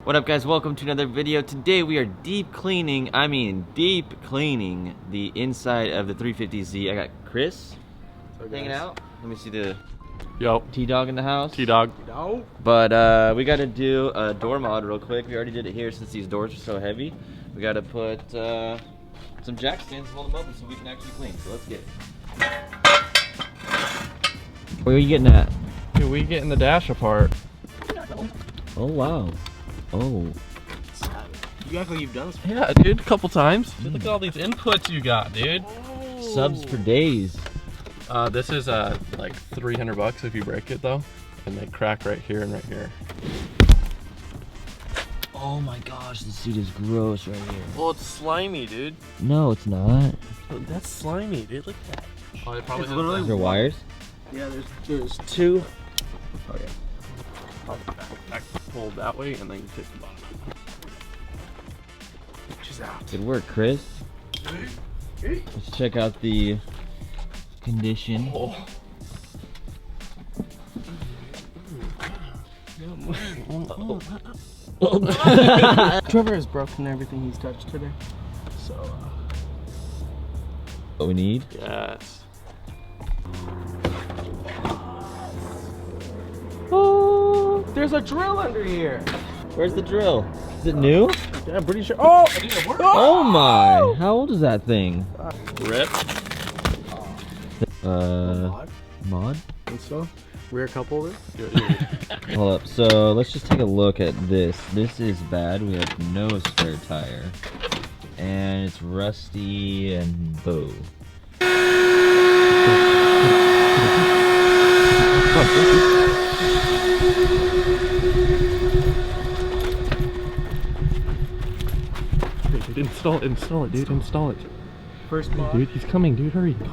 What up, guys? Welcome to another video. Today we are deep cleaning the inside of the 350Z. I got Chris hanging out. Let me see the T-Dog in the house. T-Dog. But we got to do a door mod real quick. We already did it here since these doors are so heavy. We got to put some jack stands, hold them open so we can actually clean. So let's get it. Where are you getting at? Dude, we getting the dash apart. Oh wow. Oh. You act like you've done this before. Yeah, dude, a couple times. Dude, look at all these inputs you got, dude. Oh. Subs for days. This is like $300 if you break it though, and they crack right here and right here. Oh my gosh, this seat is gross right here. Well, it's slimy, dude. No, it's not. That's slimy, dude. Look at that. Oh, it probably It's literally Is there wires? Yeah, there's two. Oh yeah. Back pulled that way, and then you take the bottom. She's out. Good work, Chris. Let's check out the condition. Oh. Trevor has broken everything he's touched today. So, What we need? Yes. oh, there's a drill under here. Where's the drill? Is it new? Yeah, I'm pretty sure. Oh! Oh my! How old is that thing? Rip. Mod? And so, rear cup holder. Hold up. So let's just take a look at this. This is bad. We have no spare tire, and it's rusty and bow. Dude, install it, dude, install it. First mod. Dude, he's coming, dude, hurry. Go.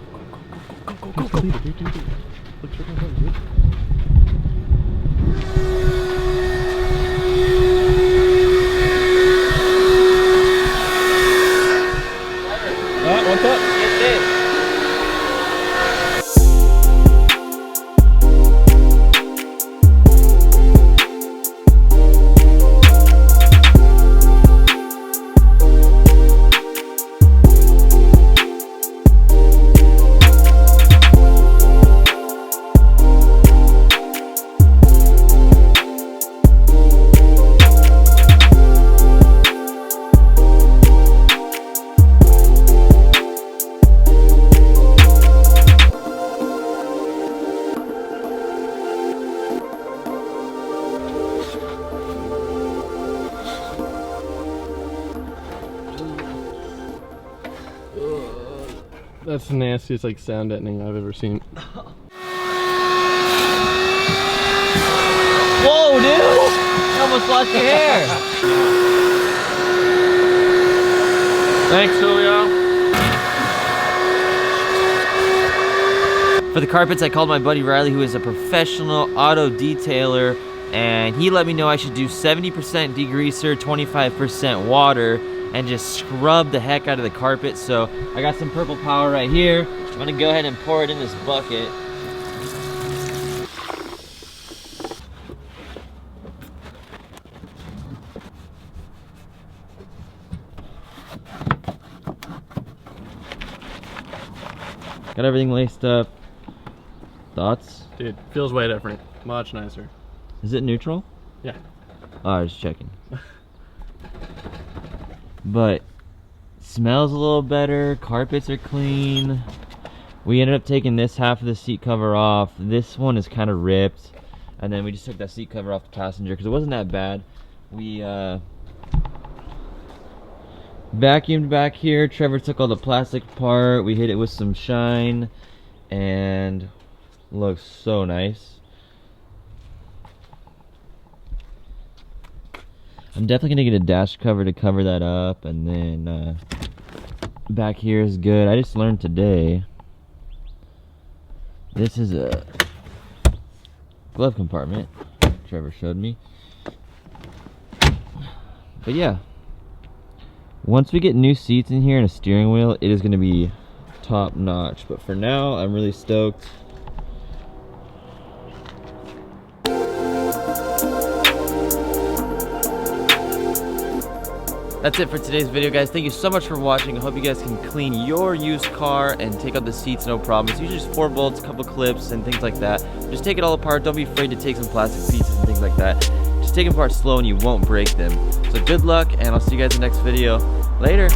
He's clean, dude. Look, triple him, dude. What's up? Get this. That's the nastiest like sound deadening I've ever seen. Whoa, dude! You almost lost your hair. Thanks, Julio. For the carpets, I called my buddy Riley, who is a professional auto detailer, and he let me know I should do 70% degreaser, 25% water, and just scrub the heck out of the carpet. So I got some purple power right here. I'm gonna go ahead and pour it in this bucket. Got everything laced up. Thoughts? Dude, feels way different. Much nicer. Is it neutral? Yeah. Oh, I was checking. But smells a little better. Carpets are clean. We ended up taking this half of the seat cover off. This one is kind of ripped, and then we just took that seat cover off the passenger because it wasn't that bad. We vacuumed back here. Trevor took all the plastic apart. We hit it with some shine, and looks so nice. I'm definitely gonna get a dash cover to cover that up, and then back here is good. I just learned today this is a glove compartment. Trevor showed me. But yeah, once we get new seats in here and a steering wheel, it is gonna be top notch. But for now, I'm really stoked. That's it for today's video, guys. Thank you so much for watching. I hope you guys can clean your used car and take out the seats, no problem. It's usually just 4 bolts, a couple clips, and things like that. Just take it all apart. Don't be afraid to take some plastic pieces and things like that. Just take them apart slow and you won't break them. So good luck, and I'll see you guys in the next video. Later.